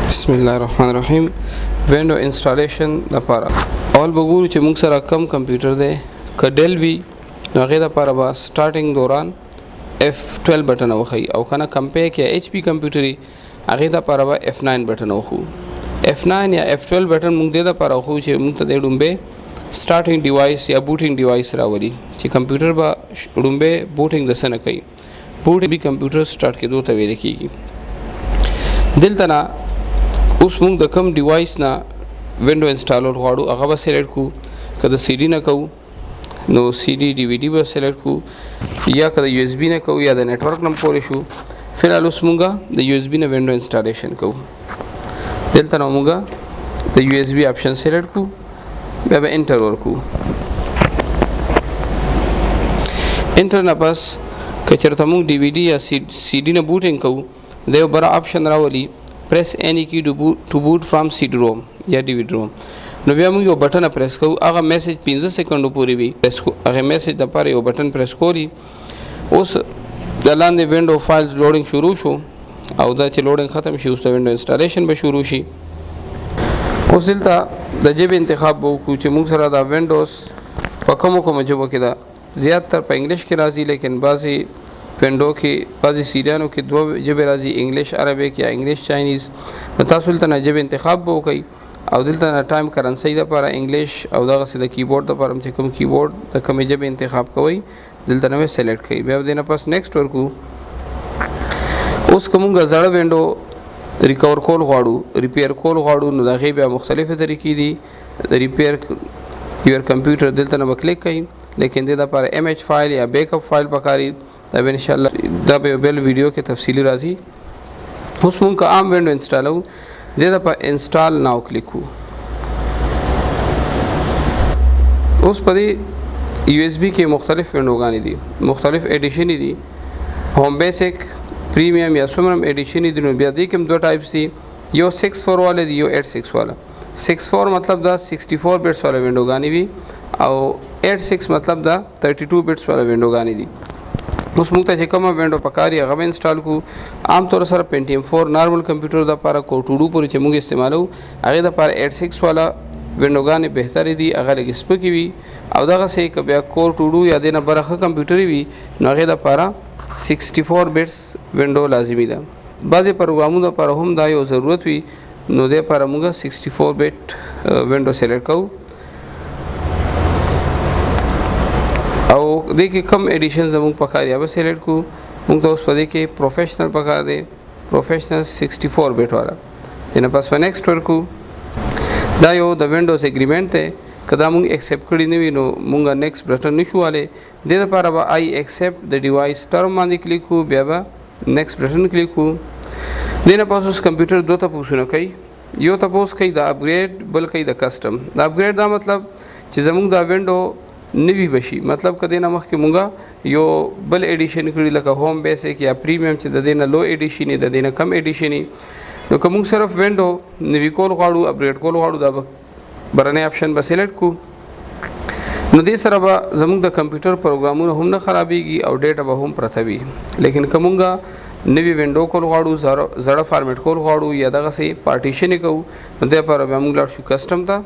بسم الله الرحمن الرحیم. وینډو انسټالیشن لپاره اول بګورو چې موږ سره کم کمپیوټر دی. که ډیل وي نو هغې دپاره به سټارټینګ دوران F12 بټن وښیي او که نه کمپیک یا HP کمپیوټر وي هغې دپاره به F9 بټن وښو. F9 یا F12 بټن موږ دې دپاره وښو چې موږ ته د ډومبې سټارټینګ ډیوایس یا بوټینګ ډیوایس راولي چې کمپیوټر به ډومبې بوټینګ د څه نه کوي. بوټینګ کمپیوټر سټارټ کېدو ته ویل کېږي. دلته نه اوس موږ د کم ډیوایس نه وینډو انسټالر غواړو هغه به سلیکټ کړو. که د CD نه کوو نو CD DVD به سلیکټ کړو، یا که د USB نه کوو یا د نیټورک نه کولی شو. فلحال اوس موږ د USB نه وینډو انسټالیشن کوو. دلته نه موږ د USB آپشن سلیکټ کړو، بیا به انټر ورکړو. انټر نه پس که چېرته موږ DVD یا CD نه بوټینګ کوو د یو بره آپشن راولي press any key to boot from CD-ROM یا DVD-ROM. نو بیا موږ یو بټن پریس کوو، هغه میسج 15 سکندو پورې وي. هغه میسج دپاره یو بټن پریس کولی. اوس د لاندې وینډو فایلز لوډینګ شروع شو او دا چې لوډینګ ختم شي اوس د وینډو انسټالیشن به شروع شي. اوس دلته د ژبې انتخاب به وکړو چې موږ سره دا وینډوز په کومو ژبو کې ده. زیاتر په انګلیش کې راځي، لیکن بعضې وینډو کې بعضې سیریانو کې دوه ژبې راځي، انګلیش عربیک یا انګلیش چاینیز. نو تاسو دلته نه ژبې انتخاب به وکړئ او دلته نه ټایم کرنسۍ دپاره انګلیش او دغسې د کیبورډ دپاره چې کوم کیبورډ د کومې ژبې انتخاب کوئ دلته نه سلیکټ کړئ. بیا دې نه پس نیکسټ ورکړو. اوس که موږ زړه وینډو ریکور کول غواړو، ریپیر کول غواړو، نو د هغې بیا مختلفې طریقې دي. د ریپیر یور کمپیوټر دلته نه به کلیک کړئ، لیکن دې دپاره MH فایل یا بیک اپ فایل پکاري. دا به انشاءالله دا به یو بل ویډیو کې تفصیلي راځي. اوس موږ که عام وینډو انسټالو دې دپاره انسټال ناو کلیک کړو. اوس په دې USB کې مختلف وینډوګانې دي، مختلف ایډیشنې دي. هوم بیسک، پریمیم یا څومره ایډیشنې دي. نو بیا دې کې هم دوه ټایپس دي، یو 64 والا دی، یو 86 والا. 64 مطلب دا 64 بټس والا وینډوګانې وي او 86 مطلب دا 32 بټس والا وینډوګانې دي. اوس موږ ته چې کومه وینډو پکاري هغه به انسټال کړو. عام طور سره پینټیم 4 نارمل کمپیوټر دپاره کورټوډو پورې چې موږ استعمالو هغې دپاره 86 والا وینډوګانې بهترې دي، هغه لږ سپکې وي. او دغسې که بیا کورټوډو یا دې نه بره ښه کمپیوټرې وي نو هغې دپاره 64 بټس وینډو لازمي ده. بعضې پروګرامونو دپاره هم دا یو ضرورت وي، نو دې لپاره موږ 64 بټ وینډو سلیکټ کوو. او دې کې کم ایډیشن زموږ پکار یا به سلیکټ کړو. موږ ته اوس په دې کې پروفیشنل پکار دی، پروفیشنل 64 بټ والا. دې نه پس په نیکسټ ورکړو. دا یو د وینډوز اګریمنټ دی، که دا موږ ایکسپټ کړي نه وي نو موږ نیکسټ بټن نشو والی. دې دپاره به آی ایکسپټ د ډیوایس ټرم باندې کلیک کړو، بیا به نیکسټ بټن کلیک کړو. دې نه پس اوس کمپیوټر دوه تپوسونه کوي. یو تپوس کوي د اپګریډ، بل کوي د کسټم. د اپګریډ دا مطلب چې زموږ دا وینډو نوی بشي، مطلب که دې نه مخکې مونږ یو بل ایډیشن کړي لکه هوم بیسک یا پریمیم چې د دې نه لو ایډیشن د دې نه کم ایډیشن. نو که مونږ صرف وینډو نوی کول غواړو، اپګریډ کول غواړو، دا برنی آپشن به سلیکټ کړو. نو دې سره به زموږ د کمپیوټر پروګرامونه هم نه خرابېږي او ډیټا به هم پرته وي. لیکن که مونږ نوی وینډو کول غواړو، زړه فارمیټ کول غواړو یا دغسې پارټیشن یې کوو، نو دې لپاره بیا مونږ لاړ شو کسټم ته.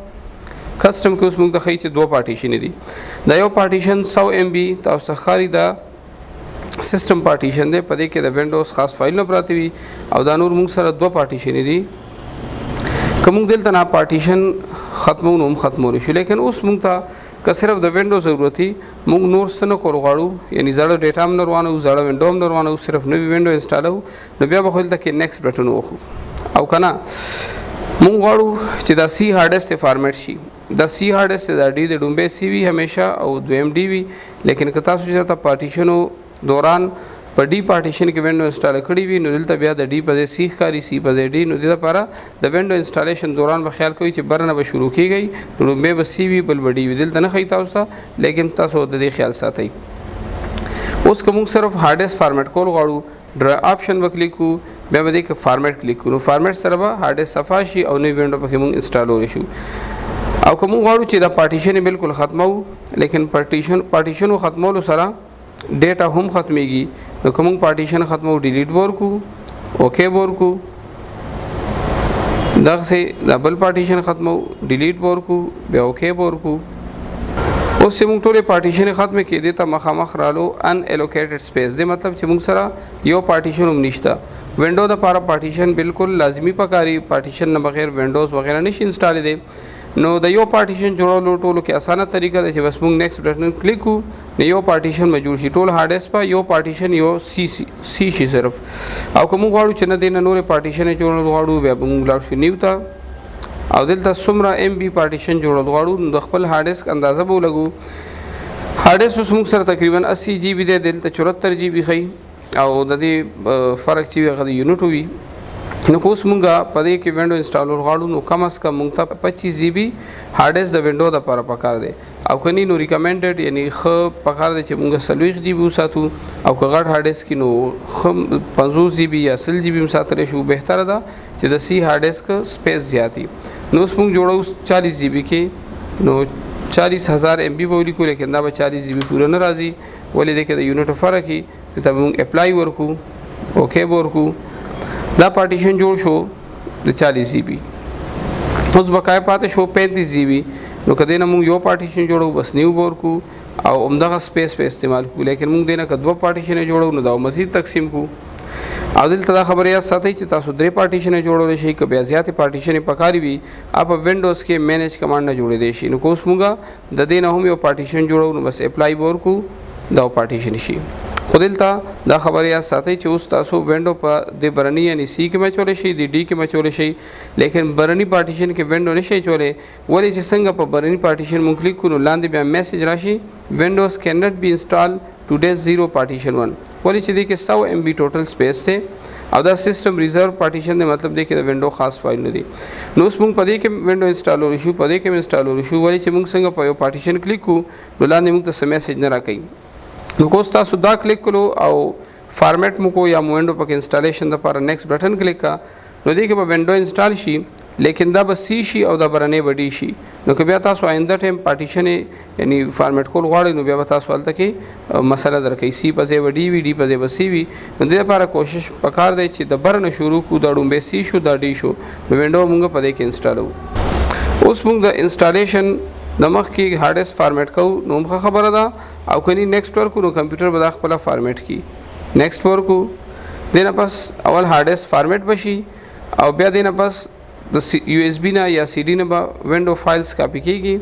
کسټم کې اوس موږ ته ښایي چې دوه پارټیشنې دي. دا یو پارټیشن 100 MB تاسو ته ښکاري دا سیسټم پارټیشن دی، په دې کې د وینډوز خاص فایلونه پراته وي او دا نور موږ سره دوه پارټیشنې دي. که موږ دلته نه پارټیشن ختمو نو هم ختمولی شو، لیکن اوس موږ ته که صرف د وینډو ضرورت وي، موږ نور څه نه کول غواړو، یعنې زړه ډیټا هم نه روانوو، زړه وینډو هم نه روانوو، صرف نوي وینډو انسټالوو، نو بیا به خو دلته کې نیکسټ بټن ووهو. او که نه موږ غواړو چې دا سی هارډ ډسک فارمیټ شي. دا سی هارډ ډسک دا ډي د ډومبې سی وي همیشه او دویم ډي وي. لیکن که تاسو چې ته پارټیشنو دوران په ډي پارټیشن کې وینډو انسټال کړي وي نو دلته بیا د ډي په ځای سی ښکاري، سی په ځای ډي. نو دې لپاره د وینډو انسټالیشن دوران به خیال کوئ چې بر نه به شروع کېږئ، ډومبې به سی وي بل به ډي وي. دلته نه ښایي تاسو ته، لیکن تاسو د دې خیال ساتئ. اوس که موږ صرف هارډ ډسک فارمیټ کول غواړو، ډرا آپشن به کلیک کړو، بیا به دې کې فارمیټ کلیک کړو. فارمیټ سره به هارډ ډسک صفا شي او نوی وینډو پکې موږ انسټالولی شو. او که موږ غواړو چې دا پارټیشن بالکل ختمو، لیکن پارټیشنو ختمولو سره ډیټا هم ختمیږي. نو که موږ پارټیشن ختمو ډیلیټ ورکو، اوکے ورکو. دغه سي د بل پارټیشن ختمو ډیلیټ ورکو بیا اوکے ورکو. اوس چې موږ ټولې پارټیشن ختم کې دي ته مخامخ رالو ان الوکیټډ سپیس دی مطلب چې موږ سره یو پارټیشن هم نشته. وینډو د لپاره پارټیشن بالکل لازمی پکاري. پارټیشن نه بغیر وینډوز وغیرہ نشي انسټال دي. نو د یو پارټیشن جوړولو ټولو کې اسانه طریقه ده چې بس موږ نیکسټ بټن کلیک کو نو یو پارټیشن ما جوړ شي. ټول هارد ډیسک په یو پارټیشن یو سی شي صرف. او کوم غواړو چې نه دینه نور پارټیشن جوړول غواړو بیا موږ لاړ شو نیو ته او دلته څومره ام بي پارټیشن جوړول غواړو نو د خپل هارد ډیسک اندازه به ولګو. هارد ډیسک موږ سره تقریبا 80 جی بي دی دلته 74 جی بي خي او د دې فرق چې هغه یونټ وي. نو کوس مونږه پدې کې وینډو انسټالر غواړو نو کم از کم مونږ ته 25 جی بي هارد ډیسک د وینډو د لپاره پکار دی او کني نو ریکمندډ یعنی خ پکار دی چې مونږه 40 جی بي وساتو او کغړ هارد ډیسک نو 50 جی بي یا 100 جی بي مساتل شو بهتره ده چې د سی هارد ډیسک سپیس زیاتی. نو مونږ جوړو 40 جی بي کې نو 40000 ام بي بولی کو لیکن دا به 40 جی بي پوره نه راځي ولې د کې د یونټ فرق کی ته مونږ اپلای ورکو اوکے ورکو. دا پارټیشن جوړ شو د 40 جی بي. اوس بقای پاتې شو 35 جی بي. نو کله نه موږ یو پارټیشن جوړو بس نیو ورکو او عمدغه سپیس په استعمال کو لیکن موږ دینه ک دوه پارټیشن جوړو نو دا مزید تقسیم کو. او دلته دا خبره یاد ساتئ چې تاسو درې پارټیشن جوړول شي ک بیا زیاتې پارټیشن پکاري وي اپ وینډوز کې مینیج کمانډ نه جوړې دي شي. نو کوس موږ د دینه هم یو پارټیشن جوړو نو بس اپلای ورکو دا پارټیشن شي. خو دلته دا خبره یاد ساتئ چې اوس تاسو وینډو په د برنی یعنی سی کې مچول شي د ډی کې مچول شي لیکن برنی پارټیشن کې وینډو نشي چولې ولې چې څنګه په برنی پارټیشن مونږ کلیک کړو لاندې بیا میسج راشي وینډوز کین ناٹ بی انسټال ټوډے 0 پارټیشن 1 ولې چې دې کې 100 ام بي ټوټل سپیس ته او دا سیستم ریزرو پارټیشن دی مطلب دی کې د وینډو خاص فایل نه دی. نو اوس موږ پدې کې وینډو انسټالول شو پدې کې انسټالول شو ولې چې موږ څنګه په یو پارټیشن کلیک کو نو لاندې موږ ته میسج نه راکړي. نو کوس تاسو دا کلیک کړو او فارمیټ مو کو یا وینډو پک انسټالیشن لپاره نیکسټ بٹن کلیک کا نو دې کې به وینډو انسټال شي لیکن دا به سی شي او دا برنه وډی شي. نو که بیا تاسو آینده ټیم پارټیشن یعنی فارمیټ کول غواړئ نو بیا تاسو ولته کې مسله درکې سی په ځای وډی وی ډی په ځای بسی وی. نو دې لپاره کوشش وکړ دی چې د برنه شروع کو دا ډومبه سی شو دا ډی شو نو وینډو موږ په دې کې انسټالو. اوس موږ د انسټالیشن د مخ کې هارد ډیسک فارمیټ کو نو موږ خبره ده او کني نیکسټ ورکو نو کمپیوټر به خپل فارمیټ کی نیکسټ ورکو دینه پس اول هارد ډیسک فارمیټ بشي او بیا دینه پس د یو اس بی نه یا سی ډی نه به وینډو فایلز کاپی کیږي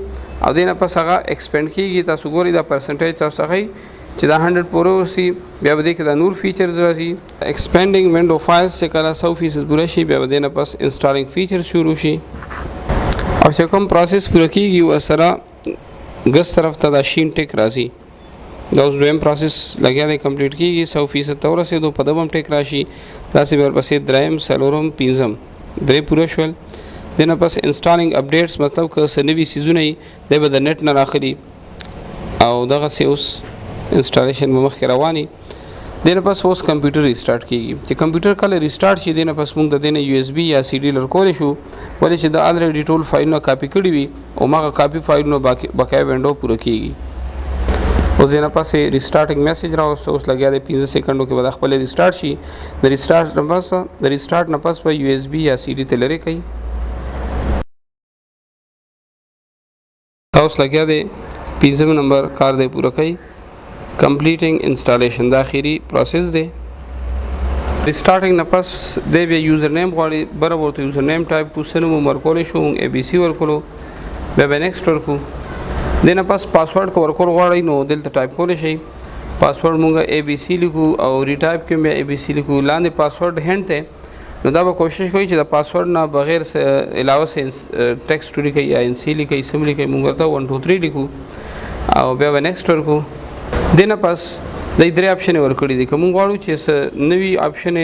او دینه پس هغه ایکسپینډ کیږي. تاسو ګورئ دا پرسنټیج تاسو هغه چې دا 100 پورو سی بیا به دې کې دا نور فیچرز راځي ایکسپینډینګ وینډو فایلز چې کله 100% پوره شي بیا به دینه پس انسټالینګ فیچر شروع شي او چې کوم پروسس پوره کیږي وسره ګس طرف ته دا شین ټیک راځي دا اوس دویم پروسس لګیا دی کمپلیټ کیږي 100% ته ورسېدو په دبم ټیک راشي راسي بیا ورپسې دریم څلورم پنځم درې پوره شول. دنه پس انسټالینګ اپډیټس مطلب که سنوي سیزونه دی به د نت نه راخلي او دغه سه اوس انسټالیشن مخ کې رواني. دنه پس اوس کمپیوټر ریسټارټ کیږي چې کمپیوټر کله ریسټارټ شي دنه پس موږ د دنه یو اس بي یا سی ډی لرکول شو ولې چې د الریډي ټول فایلونه کاپی کړی وي او ماغه کاپی فایلونه بقای وینډو پوره کیږي. اوس دنه پس ریسټارټینګ میسج راوځي اوس لګیا دی 15 سکندو کې به خپل ریسټارټ شي. د ریسټارټ نه پس په یو اس بي یا سی ډی ته لری کوي اوس لګیا دی 15 نمبر کار دی پوره کوي completing installation دا اخیری پروسس دی. ریسټارټینګ نه پس دی بیا یوزر نیم غواړي برابر ته یوزر نیم ټایپ کو سنمو ورکول شو ای بی سی ورکولو بیا نیکسټ ورکو دنه پس پاسورډ کو ورکول غواړي نو دلته ټایپ کول شي پاسورډ مونږه ای بی سی لیکو او ریټایپ کې بیا ای بی سی لیکو لاندې پاسورډ هند ته نو دا به کوشش کوي چې د پاسورډ نه بغیر علاوه سه ټیکسټ لیکي یا ان سی لیکي سم لیکي مونږ ته 1 2 3 لیکو او بیا نیکسټ ورکو دنه پس د درې اپشن ورکړي دي کوم غواړو چې نوی اپشن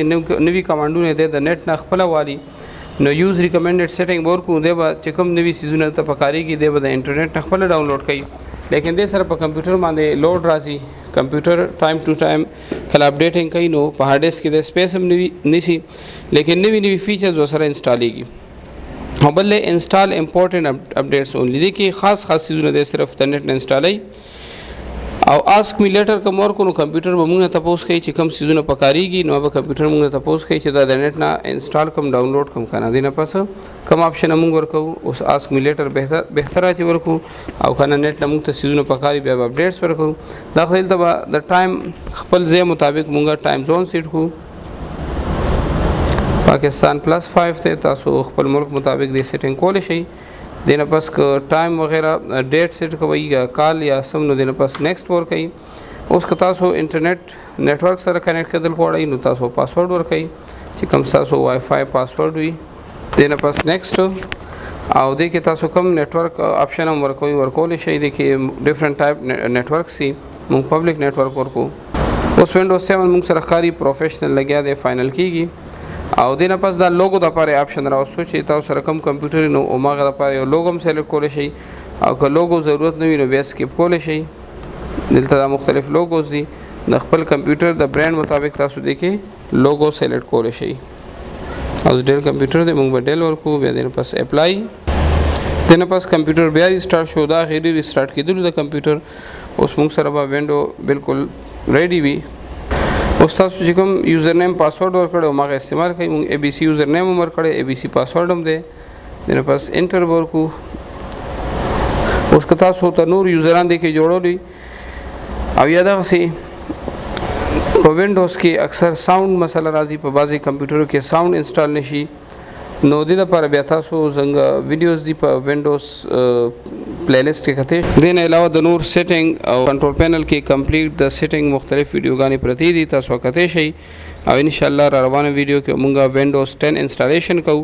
نوی کمانډونه د نت نه خپل والی نو یوز ریکمندډ سیټینګ ورکو دی به چې کوم نوی سیزونه ته پکاريږي دی به د انټرنیټ نه خپل ډاونلوډ کړي لیکن د سره په کمپیوټر باندې لوډ راځي کمپیوټر ټایم ټو ټایم کله اپډیټینګ کوي نو په هارد ډیسک کې د سپیس هم نشي لیکن نوی فیچرز وسره انسټالیږي او بل انسټال امپورټنت اپډیټس اونلی دي کې خاص سیزونه د صرف د نت نه انسټالای او اسک می لیټر کوم ورکو نو کمپیوټر به موږ ته تاسو کوي چې کوم سيزونه پکاريږي نو به کمپیوټر موږ ته تاسو کوي چې دا د نت نه انسټال کوم ډاونلوډ کوم کنه دینه پس کوم اپشن موږ ورکو اوس اسک می لیټر بهتره چې ورکو او کنه نت نه موږ ته سيزونه پکاري بیا اپډیټس ورکو داخل ته د ټایم خپل ځای مطابق موږ ټایم زون سیټ کو پاکستان +5 ته تاسو خپل ملک مطابق د سیټینګ کول شي دینه پس ټایم وغیرہ ډیټ سیټ کوي کال یا سم نو دینه پس نیکسٹ ور کوي اوس که تاسو انټرنیټ نیټورک سره کنیکټ کېدل غواړئ نو تاسو پاسورډ ور کوي چې کوم تاسو وای فای پاسورډ وي دینه پس نیکسٹ او د کې تاسو کوم نیټورک اپشن هم ورکوي ورکول شي د کې ډیفرنٹ ټایپ نیټورک سي موږ پبلک نیټورک ورکو اوس وینډوز 7 موږ سره خاري پروفیشنل لګیا دی فائنل کیږي او دینه پس دا لوګو د لپاره اپشن راوستو چې تاسو سره کوم کمپیوټر نو اوماغه د لپاره یو لوګو هم سلیکټ کول شي او که لوګو ضرورت نه وي نو بیا سکیپ کول شي دلته مختلف لوګوز دي د خپل کمپیوټر د برانډ مطابق تاسو د کې لوګو سلیکټ کول شي او ډیل کمپیوټر د موږ بدل ورکو بیا دینه پس اپلای دینه پس کمپیوټر بیا ریسټارټ شو دا غیر ریسټارټ کیدل د کمپیوټر اوس موږ سره به وینډو بالکل ریډي وي اوس تاسو چې کوم یوزر نیم پاسورډ ورکړو ماغه استعمال کوي موږ اي بي سي یوزر نیم ورکړو اي بي سي پاسورډ هم دی دنه پس انټر ورکو اوس که تاسو ته نور یوزران دي کې جوړولې او یا دا سي په وینډوز کې اکثر ساوند مسله راځي په بعضي کمپیوټرو کې ساوند انسټال نشي نو د لپاره بیا تاسو څنګه ویډیوز دی په وینډوز پلی لیست کې کته دین علاوه د نور سیټینګ او کنټرول پینل کې کمپلیټ د سیټینګ مختلف ویډیوګانې پرتی دي تاسو کته شي او ان شاء الله روانه ویډیو کې مونږه وینډوز 10 انسټالیشن کوو